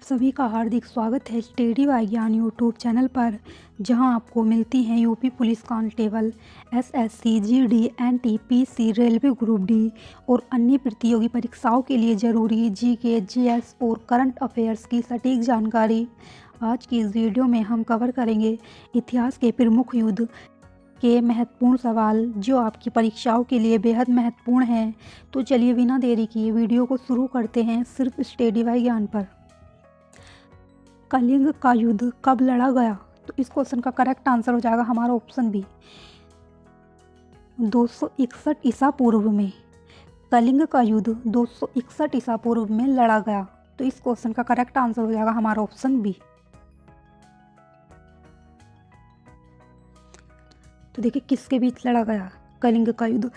आप सभी का हार्दिक स्वागत है स्टडी वाईज्ञान यूट्यूब चैनल पर, जहां आपको मिलती हैं UP police constable, SSC, GD, NTPC, railway group D और अन्य प्रतियोगी परीक्षाओं के लिए ज़रूरी जीके, जीएस और करंट अफेयर्स की सटीक जानकारी। आज की इस वीडियो में हम कवर करेंगे इतिहास के प्रमुख युद्ध के महत्वपूर्ण सवाल जो आपकी परीक्षाओं के लिए बेहद महत्वपूर्ण हैं। तो चलिए बिना देरी किए वीडियो को शुरू करते हैं सिर्फ स्टडी वाईज्ञान पर। कलिंग का युद्ध कब लड़ा गया? तो इस क्वेश्चन का करेक्ट आंसर हो जाएगा हमारा ऑप्शन बी, 261 ईसा पूर्व में। कलिंग का युद्ध 261 ईसा पूर्व में लड़ा गया। तो इस क्वेश्चन का करेक्ट आंसर हो जाएगा हमारा ऑप्शन बी। तो देखिए किसके बीच लड़ा गया कलिंग का युद्ध।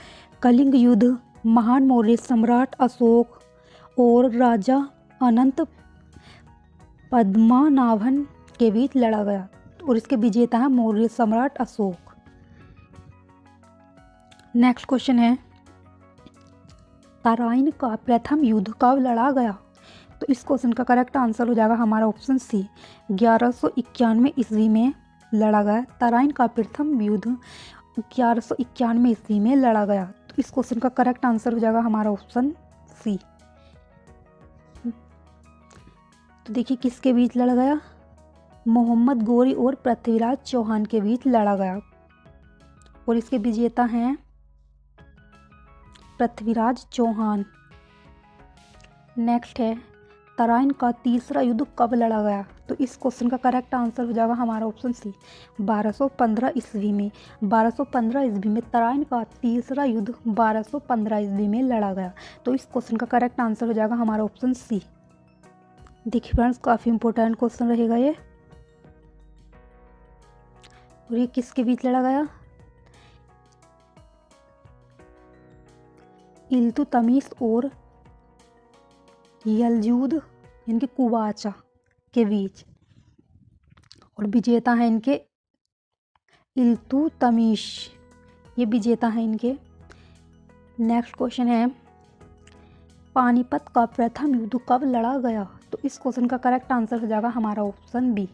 कलिंग युद्ध महान मौर्य सम्राट अशोक और राजा अनंत पद्मनाभन के बीच लड़ा गया और इसके विजेता है मौर्य सम्राट अशोक। नेक्स्ट क्वेश्चन है, तराइन का प्रथम युद्ध कब लड़ा गया? तो इस क्वेश्चन का करेक्ट आंसर हो जाएगा हमारा ऑप्शन सी, 1191 ईस्वी में लड़ा गया। तराइन का प्रथम युद्ध 1191 ईस्वी में लड़ा गया। तो इस क्वेश्चन का करेक्ट आंसर हो जाएगा हमारा ऑप्शन सी। तो देखिए किसके बीच लड़ा गया? मोहम्मद गोरी और पृथ्वीराज चौहान के बीच लड़ा गया और इसके विजेता हैं पृथ्वीराज चौहान। नेक्स्ट है, तराइन का तीसरा युद्ध कब लड़ा गया? तो इस क्वेश्चन का करेक्ट आंसर हो जाएगा हमारा ऑप्शन सी, 1215 ईस्वी में। 1215 ईस्वी में तराइन का तीसरा युद्ध 1215 ईस्वी में लड़ा गया। तो इस क्वेश्चन का करेक्ट आंसर हो जाएगा हमारा ऑप्शन सी। देखिए फ्रेंड्स, काफ़ी इंपॉर्टेंट क्वेश्चन रहेगा ये। और ये किसके बीच लड़ा गया? इल्तुतमिश और यलजूद इनके कुबाचा के बीच और विजेता है इनके इल्तुतमिश, ये विजेता है इनके। नेक्स्ट क्वेश्चन है, पानीपत का प्रथम युद्ध कब लड़ा गया? तो इस क्वेश्चन का करेक्ट आंसर हो जाएगा हमारा ऑप्शन बी,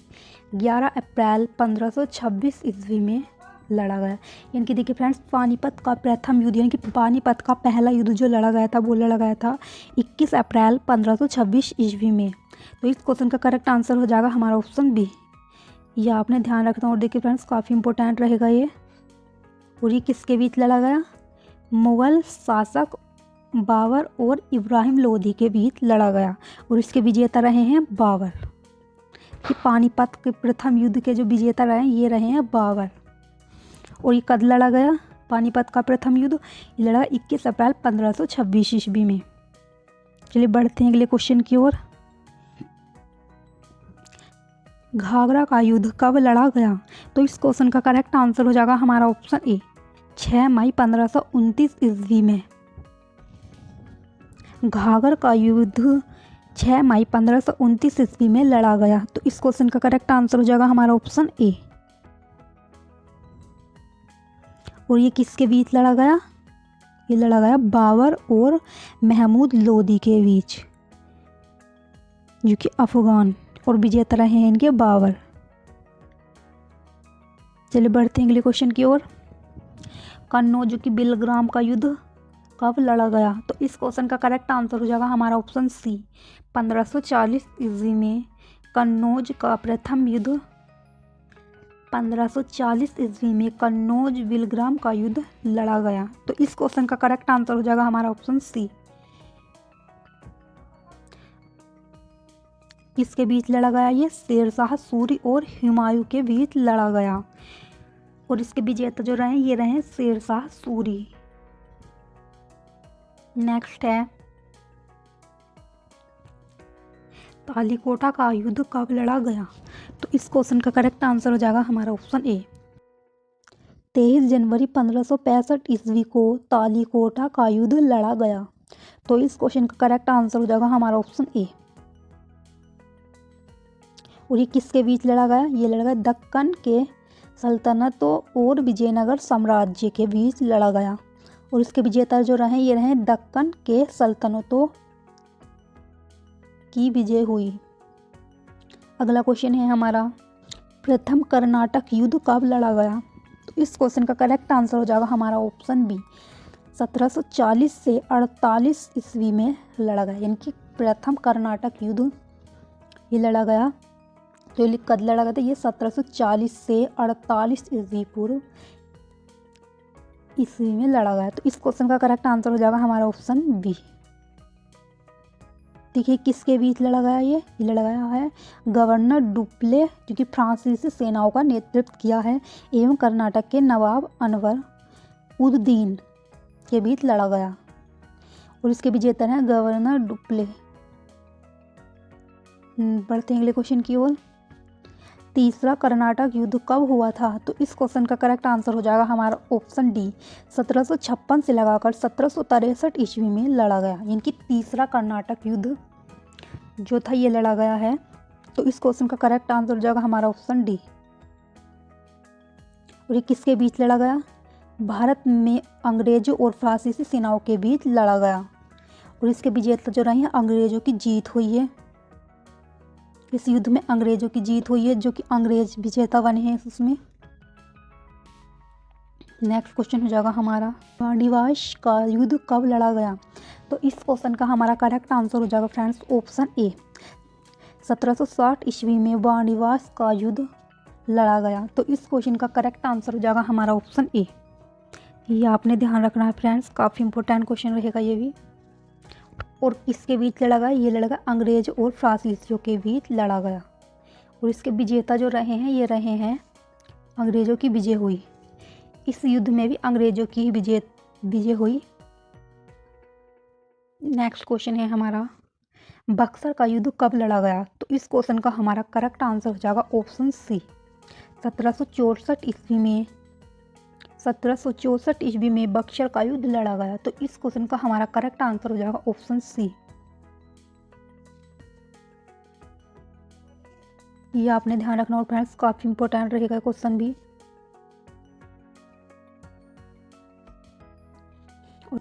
11 अप्रैल 1526 ईस्वी में लड़ा गया। यानी कि देखिए फ्रेंड्स, पानीपत का प्रथम युद्ध यानी कि पानीपत का पहला युद्ध जो लड़ा गया था वो लड़ा गया था 21 अप्रैल 1526 ईस्वी में। तो इस क्वेश्चन का करेक्ट आंसर हो जाएगा हमारा ऑप्शन बी। यह आपने ध्यान रखना। और देखिए फ्रेंड्स, काफ़ी इंपॉर्टेंट रहेगा ये। और ये किसके बीच लड़ा गया? मुग़ल शासक बाबर और इब्राहिम लोधी के बीच लड़ा गया और इसके विजेता रहे हैं बाबर। कि पानीपत के प्रथम युद्ध के जो विजेता रहे ये रहे हैं बाबर। और ये कब लड़ा गया पानीपत का प्रथम युद्ध? ये लड़ा 21 अप्रैल 1526 ईस्वी में। चलिए बढ़ते हैं अगले क्वेश्चन की ओर। घाघरा का युद्ध कब लड़ा गया? तो इस क्वेश्चन का करेक्ट आंसर हो जाएगा हमारा ऑप्शन ए, 6 मई 1529 ईस्वी में। घाघर का युद्ध 6 मई 1529 ईस्वी में लड़ा गया। तो इस क्वेश्चन का करेक्ट आंसर हो जाएगा हमारा ऑप्शन ए। और ये किसके बीच लड़ा गया? ये लड़ा गया बाबर और महमूद लोदी के बीच, जो कि अफगान, और विजेता रहे हैं इनके बाबर। चलिए बढ़ते हैं अगले क्वेश्चन की ओर। कन्नौज की बिलग्राम का युद्ध कब लड़ा गया? तो इस क्वेश्चन का करेक्ट आंसर हो जाएगा हमारा ऑप्शन सी, 1540 ईस्वी में। कन्नौज का प्रथम युद्ध 1540 ईस्वी में कन्नौज बिलग्राम का युद्ध लड़ा गया। तो इस क्वेश्चन का करेक्ट आंसर हो जाएगा हमारा ऑप्शन सी। किसके बीच लड़ा गया? ये शेरशाह सूरी और हुमायूं के बीच लड़ा गया और इसके विजेता जो रहे ये रहे शेरशाह सूरी। नेक्स्ट है, तालीकोटा का युद्ध कब लड़ा गया? तो इस क्वेश्चन का करेक्ट आंसर हो जाएगा हमारा ऑप्शन ए, 23 जनवरी 1565 ईस्वी को तालीकोटा का युद्ध लड़ा गया। तो इस क्वेश्चन का करेक्ट आंसर हो जाएगा हमारा ऑप्शन ए। और ये किसके बीच लड़ा गया? ये लड़ा गया दक्कन के सल्तनतों और विजयनगर साम्राज्य के बीच लड़ा गया और इसके विजेता जो रहे ये रहे दक्कन के सल्तनतों की विजय हुई। अगला क्वेश्चन है हमारा, प्रथम कर्नाटक युद्ध कब लड़ा गया? तो इस क्वेश्चन का करेक्ट आंसर हो जाएगा हमारा ऑप्शन बी, 1740 से 48 ईस्वी में लड़ा गया, यानी कि प्रथम कर्नाटक युद्ध ये लड़ा गया। तो ये कब लड़ा गया था? ये 1740 से 48 ईस्वी पूर्व ईस्वी में लड़ा गया। तो इस क्वेश्चन का करेक्ट आंसर हो जाएगा हमारा ऑप्शन बी। देखिए किसके बीच लड़ा गया? ये लड़ा गया है गवर्नर डुप्ले, जो कि फ्रांसीसी सेनाओं का नेतृत्व किया है, एवं कर्नाटक के नवाब अनवर उद्दीन के बीच लड़ा गया, और इसके विजेता हैं गवर्नर डुप्ले। बढ़ते हैं अगले क्वेश्चन की ओर। तीसरा कर्नाटक युद्ध कब हुआ था? तो इस क्वेश्चन का करेक्ट आंसर हो जाएगा हमारा ऑप्शन डी, 1756 से लगाकर 1763 ईस्वी में लड़ा गया, यानी कि तीसरा कर्नाटक युद्ध जो था ये लड़ा गया है। तो इस क्वेश्चन का करेक्ट आंसर हो जाएगा हमारा ऑप्शन डी। और ये किसके बीच लड़ा गया? भारत में अंग्रेजों और फ्रांसीसी सेनाओं के बीच लड़ा गया, और इसके विजेता जो रहे हैं अंग्रेजों की जीत हुई है। इस युद्ध में अंग्रेजों की जीत हुई है, जो कि अंग्रेज विजेता बने हैं उसमें। नेक्स्ट क्वेश्चन हो जाएगा हमारा, वाणिवाश का युद्ध कब लड़ा गया? तो इस क्वेश्चन का हमारा करेक्ट आंसर हो जाएगा फ्रेंड्स ऑप्शन ए, 1760 ईस्वी में वाणिवाश का युद्ध लड़ा गया। तो इस क्वेश्चन का करेक्ट आंसर हो जाएगा हमारा ऑप्शन ए। ये आपने ध्यान रखना है फ्रेंड्स, काफ़ी इंपॉर्टेंट क्वेश्चन रहेगा ये भी। और किसके बीच लड़ा गया? ये लड़ा गया अंग्रेज और फ्रांसीसियों के बीच लड़ा गया, और इसके विजेता जो रहे हैं ये रहे हैं अंग्रेजों की विजय हुई। इस युद्ध में भी अंग्रेजों की ही विजय हुई। नेक्स्ट क्वेश्चन है हमारा, बक्सर का युद्ध कब लड़ा गया? तो इस क्वेश्चन का हमारा करेक्ट आंसर हो जाएगा ऑप्शन सी, 1764 ईस्वी में 1764 ईस्वी में बक्सर का युद्ध लड़ा गया। तो इस क्वेश्चन का हमारा करेक्ट आंसर हो जाएगा ऑप्शन सी। ये आपने ध्यान रखना और फ्रेंड्स काफी इंपॉर्टेंट रहेगा क्वेश्चन भी। और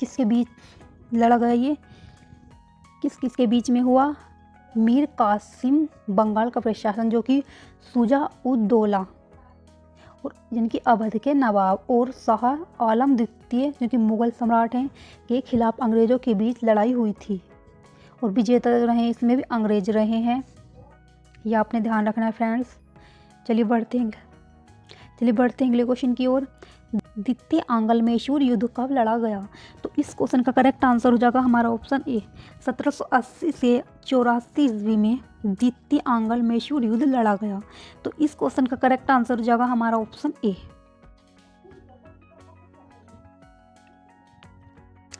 किसके बीच लड़ा गया? ये किसके बीच में हुआ? मीर कासिम बंगाल का प्रशासन, जो कि शुजा उद दौला और जिनकी अवध के नवाब, और शाह आलम द्वितीय जो कि मुगल सम्राट हैं के खिलाफ अंग्रेजों के बीच लड़ाई हुई थी, और विजेता रहे इसमें भी अंग्रेज रहे हैं। ये आपने ध्यान रखना है फ्रेंड्स। चलिए बढ़ते हैं अगले क्वेश्चन की ओर। द्वितीय आंग्ल मैसूर युद्ध कब लड़ा गया? तो इस क्वेश्चन का करेक्ट आंसर हो जाएगा हमारा ऑप्शन ए, 1780 से 84 ईस्वी में द्वितीय आंग्ल मैसूर युद्ध लड़ा गया। तो इस क्वेश्चन का करेक्ट आंसर हो जाएगा हमारा ऑप्शन ए।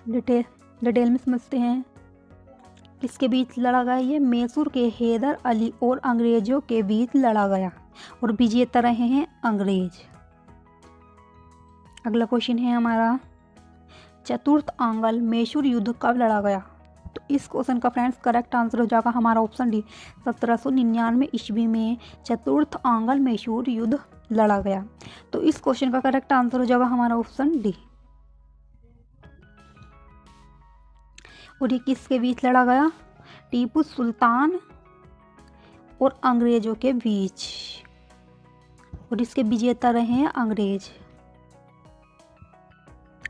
डिटेल में समझते हैं किसके बीच लड़ा गया। ये मैसूर के हैदर अली और अंग्रेजों के बीच लड़ा गया, और विजेता रहे हैं अंग्रेज। अगला क्वेश्चन है हमारा, चतुर्थ आंग्ल मैसूर युद्ध कब लड़ा गया? तो इस क्वेश्चन का फ्रेंड्स करेक्ट आंसर हो जाएगा हमारा ऑप्शन डी, 1799 ईस्वी में चतुर्थ आंग्ल मैसूर युद्ध लड़ा गया। तो इस क्वेश्चन का करेक्ट आंसर हो जाएगा हमारा ऑप्शन डी। और ये किसके बीच लड़ा गया? टीपू सुल्तान और अंग्रेजों के बीच, और इसके विजेता रहे हैं अंग्रेज।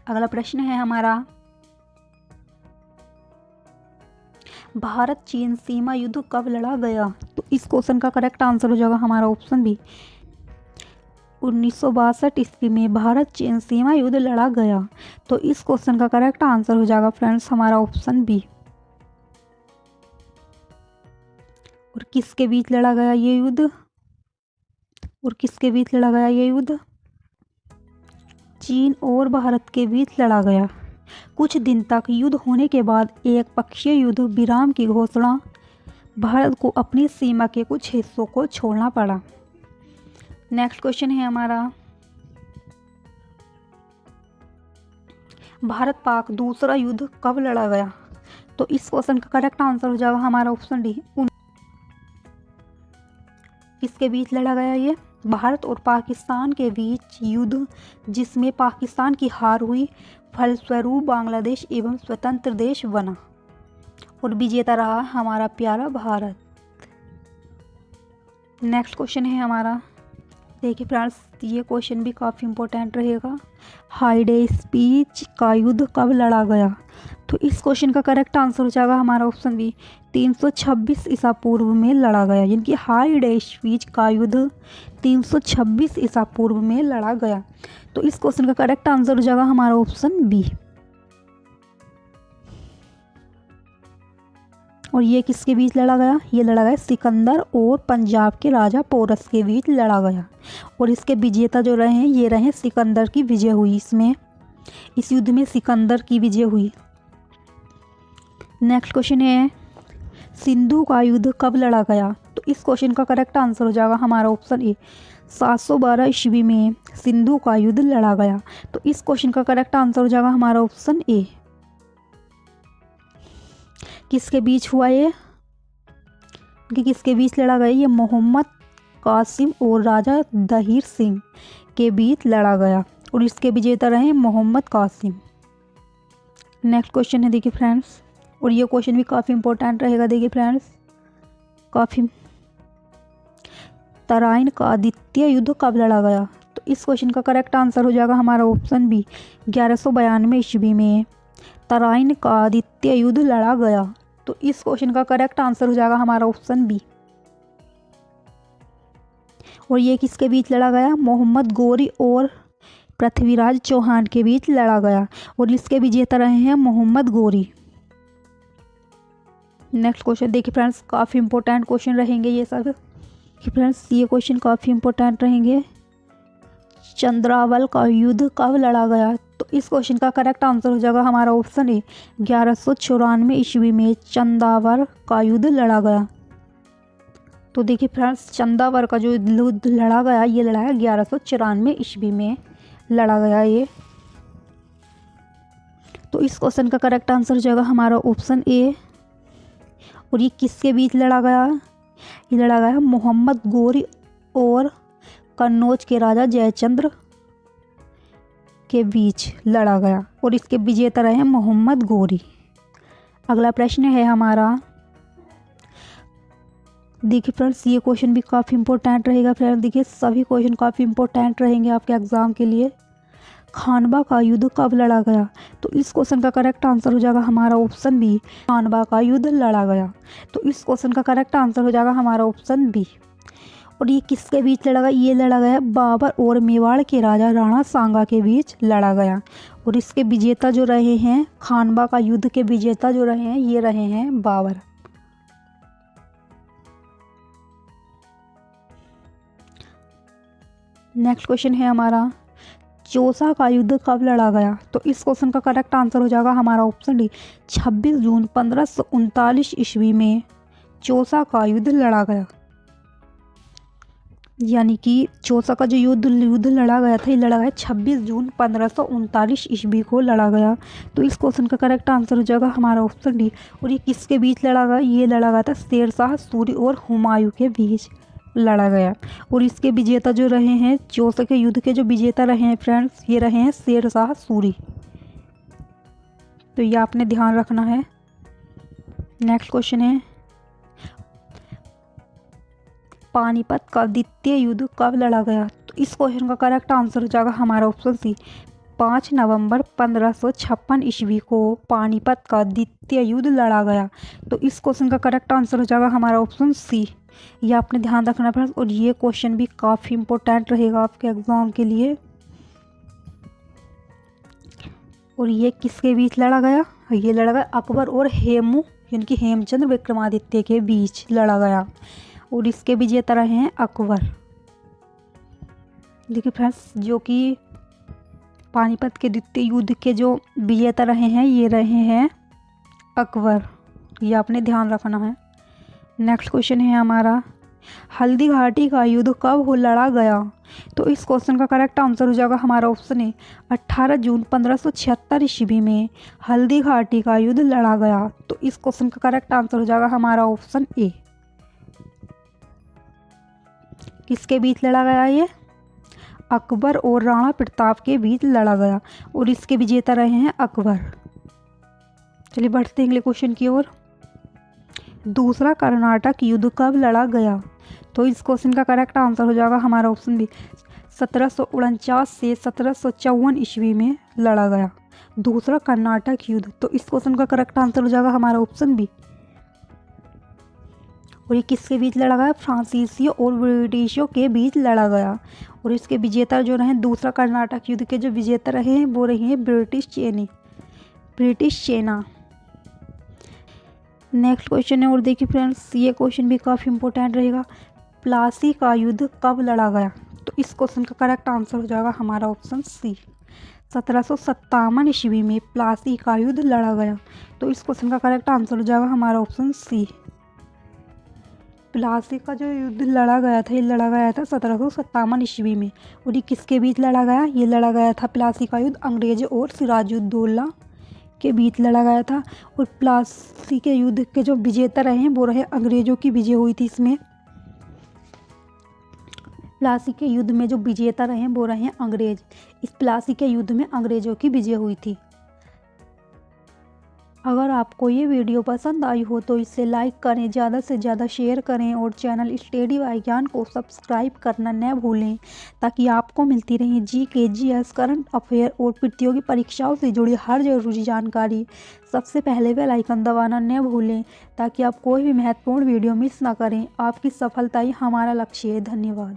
अगला प्रश्न है हमारा, भारत चीन सीमा युद्ध कब लड़ा गया? तो इस क्वेश्चन का करेक्ट आंसर हो जाएगा हमारा ऑप्शन बी, 1962 ईस्वी में भारत चीन सीमा युद्ध लड़ा गया। तो इस क्वेश्चन का करेक्ट आंसर हो जाएगा फ्रेंड्स हमारा ऑप्शन बी। और किसके बीच लड़ा गया ये युद्ध? चीन और भारत के बीच लड़ा गया। कुछ दिन तक युद्ध होने के बाद एक पक्षीय युद्ध विराम की घोषणा, भारत को अपनी सीमा के कुछ हिस्सों को छोड़ना पड़ा। नेक्स्ट क्वेश्चन है हमारा, भारत पाक दूसरा युद्ध कब लड़ा गया? तो इस क्वेश्चन का करेक्ट आंसर हो जाएगा हमारा ऑप्शन डी। किसके बीच लड़ा गया ये? भारत और पाकिस्तान के बीच युद्ध, जिसमें पाकिस्तान की हार हुई, फलस्वरूप बांग्लादेश एवं स्वतंत्र देश बना, और विजेता रहा हमारा प्यारा भारत। नेक्स्ट क्वेश्चन है हमारा, देखिए फ्रेंड्स ये क्वेश्चन भी काफ़ी इम्पोर्टेंट रहेगा। हाइडे स्पीच का युद्ध कब लड़ा गया? तो इस क्वेश्चन का करेक्ट आंसर हो जाएगा हमारा ऑप्शन बी, 326 ईसा पूर्व में लड़ा गया। यानी कि हाइडे स्पीच का युद्ध 326 ईसा पूर्व में लड़ा गया। तो इस क्वेश्चन का करेक्ट आंसर हो जाएगा हमारा ऑप्शन बी। और ये किसके बीच लड़ा गया? ये लड़ा गया सिकंदर और पंजाब के राजा पोरस के बीच लड़ा गया। और इसके विजेता जो रहे हैं ये रहे सिकंदर की विजय हुई। इसमें इस युद्ध में सिकंदर की विजय हुई। नेक्स्ट क्वेश्चन है, सिंधु का युद्ध कब लड़ा गया? तो इस क्वेश्चन का करेक्ट आंसर हो जाएगा हमारा ऑप्शन ए, 712 ईस्वी में सिंधु का युद्ध लड़ा गया। तो इस क्वेश्चन का करेक्ट आंसर हो जाएगा हमारा ऑप्शन ए। किसके बीच हुआ ये? कि किसके बीच लड़ा गया? ये मोहम्मद कासिम और राजा दहीर सिंह के बीच लड़ा गया। और इसके विजेता रहे मोहम्मद कासिम। नेक्स्ट क्वेश्चन है देखिए फ्रेंड्स, और ये क्वेश्चन भी काफ़ी इंपॉर्टेंट रहेगा। देखिए फ्रेंड्स, काफ़ी, तराइन का द्वितीय युद्ध कब लड़ा गया? तो इस क्वेश्चन का करेक्ट आंसर हो जाएगा हमारा ऑप्शन बी, 1192 ईस्वी में तराइन का द्वितीय युद्ध लड़ा गया। तो इस क्वेश्चन का करेक्ट आंसर हो जाएगा हमारा ऑप्शन बी। और ये किसके बीच लड़ा गया? मोहम्मद गौरी और पृथ्वीराज चौहान के बीच लड़ा गया। और इसके विजेता रहे हैं मोहम्मद गौरी। नेक्स्ट क्वेश्चन देखिए फ्रेंड्स, काफ़ी इंपॉर्टेंट क्वेश्चन रहेंगे ये सब। फ्रेंड्स ये क्वेश्चन काफ़ी इंपॉर्टेंट रहेंगे। चंद्रावल का युद्ध कब लड़ा गया? तो इस क्वेश्चन का करेक्ट आंसर हो जाएगा हमारा ऑप्शन ए, 1194 ईस्वी में चंदावर का युद्ध लड़ा गया। तो देखिए फ्रेंड्स, चंदावर का जो युद्ध लड़ा गया ये लड़ा है 1194 ईस्वी में लड़ा गया ये। तो इस क्वेश्चन का करेक्ट आंसर हो जाएगा हमारा ऑप्शन ए। और ये किसके बीच लड़ा गया? ये लड़ा गया मोहम्मद गौरी और कन्नौज के राजा जयचंद्र के बीच लड़ा गया। और इसके विजेता रहे मोहम्मद गौरी। अगला प्रश्न है हमारा, देखिए फ्रेंड्स ये क्वेश्चन भी काफ़ी इंपॉर्टेंट रहेगा। फ्रेंड्स देखिए सभी क्वेश्चन काफ़ी इंपॉर्टेंट रहेंगे आपके एग्जाम के लिए। खानवा का युद्ध कब लड़ा गया? तो इस क्वेश्चन का करेक्ट आंसर हो जाएगा हमारा ऑप्शन बी, खानवा का युद्ध लड़ा गया। तो इस क्वेश्चन का करेक्ट आंसर हो जाएगा हमारा ऑप्शन बी। और ये किसके बीच लड़ा गया? ये लड़ा गया बाबर और मेवाड़ के राजा राणा सांगा के बीच लड़ा गया। और इसके विजेता जो रहे हैं, खानवा का युद्ध के विजेता जो रहे हैं ये रहे हैं बाबर। नेक्स्ट क्वेश्चन है हमारा, चौसा का युद्ध कब लड़ा गया? तो इस क्वेश्चन का करेक्ट आंसर हो जाएगा हमारा ऑप्शन डी, 26 जून 1539 ईस्वी में चौसा का युद्ध लड़ा गया। यानी कि चौसा का जो युद्ध लड़ा गया था ये लड़ा गया 26 जून 1539 ईस्वी को लड़ा गया। तो इस क्वेश्चन का करेक्ट आंसर हो जाएगा हमारा ऑप्शन डी। और ये किसके बीच लड़ा गया? ये लड़ा गया था शेरशाह सूरी और हुमायूं के बीच लड़ा गया। और इसके विजेता जो रहे हैं, चौसा के युद्ध के जो विजेता रहे हैं फ्रेंड्स ये रहे हैं शेरशाह सूरी। तो ये आपने ध्यान रखना है। नेक्स्ट क्वेश्चन है, पानीपत का द्वितीय युद्ध कब लड़ा गया? तो इस क्वेश्चन का करेक्ट आंसर हो जाएगा हमारा ऑप्शन सी, 5 नवंबर 1556 ईस्वी को पानीपत का द्वितीय युद्ध लड़ा गया। तो इस क्वेश्चन का करेक्ट आंसर हो जाएगा हमारा ऑप्शन सी। ये आपने ध्यान रखना फ्रेंड्स। और ये क्वेश्चन भी काफ़ी इंपॉर्टेंट रहेगा आपके एग्जाम के लिए। और ये किसके बीच लड़ा गया? ये लड़ा गया अकबर और हेमू यानी कि हेमचंद्र विक्रमादित्य के बीच लड़ा गया। और इसके विजेता रहे हैं अकबर। देखिए फ्रेंड्स, जो कि पानीपत के द्वितीय युद्ध के जो विजेता रहे हैं ये रहे हैं अकबर। ये आपने ध्यान रखना है। नेक्स्ट क्वेश्चन है हमारा, हल्दी घाटी का युद्ध कब लड़ा गया? तो इस क्वेश्चन का करेक्ट आंसर हो जाएगा हमारा ऑप्शन है, 18 जून 1576 ईस्वी में हल्दी घाटी का युद्ध लड़ा गया। तो इस क्वेश्चन का करेक्ट आंसर हो जाएगा हमारा ऑप्शन ए। किसके बीच लड़ा गया? ये अकबर और राणा प्रताप के बीच लड़ा गया। और इसके विजेता रहे हैं अकबर। चलिए बढ़ते हैं अगले क्वेश्चन की ओर। दूसरा कर्नाटक युद्ध कब लड़ा गया? तो इस क्वेश्चन का करेक्ट आंसर हो जाएगा हमारा ऑप्शन बी, 1749 से 1754 ईस्वी में लड़ा गया दूसरा कर्नाटक युद्ध। तो इस क्वेश्चन का करेक्ट आंसर हो जाएगा हमारा ऑप्शन बी। और ये किसके बीच लड़ा गया? फ्रांसीसियों और ब्रिटिशों के बीच लड़ा गया। और इसके विजेता जो रहे, दूसरा कर्नाटक युद्ध के जो विजेता रहे हैं वो रही है ब्रिटिश सेना। नेक्स्ट क्वेश्चन है, और देखिए फ्रेंड्स ये क्वेश्चन भी काफ़ी इंपॉर्टेंट रहेगा। प्लासी का युद्ध कब लड़ा गया? तो इस क्वेश्चन का करेक्ट आंसर हो जाएगा हमारा ऑप्शन सी, 1757 ईस्वी में प्लासी का युद्ध लड़ा गया। तो इस क्वेश्चन का करेक्ट आंसर हो जाएगा हमारा ऑप्शन सी। प्लासी का जो युद्ध लड़ा गया था, ये लड़ा गया था 1757 ईस्वी में। और ये किसके बीच लड़ा गया? ये लड़ा गया था प्लासी का युद्ध अंग्रेजों और सिराजुद्दौला के बीच लड़ा गया था। और प्लासी के युद्ध के जो विजेता रहे हैं वो रहे अंग्रेजों की विजय हुई थी इसमें। प्लासी के युद्ध में जो विजेता रहे हैं वो रहे अंग्रेज। इस प्लासी के युद्ध में अंग्रेजों की विजय हुई थी। अगर आपको ये वीडियो पसंद आई हो तो इसे लाइक करें, ज़्यादा से ज़्यादा शेयर करें और चैनल स्टडी बाय ज्ञान को सब्सक्राइब करना न भूलें, ताकि आपको मिलती रहे जीके, जीएस, करंट अफेयर और प्रतियोगी परीक्षाओं से जुड़ी हर जरूरी जानकारी। सबसे पहले बेल आइकन दबाना न भूलें, ताकि आप कोई भी महत्वपूर्ण वीडियो मिस ना करें। आपकी सफलता ही हमारा लक्ष्य है। धन्यवाद।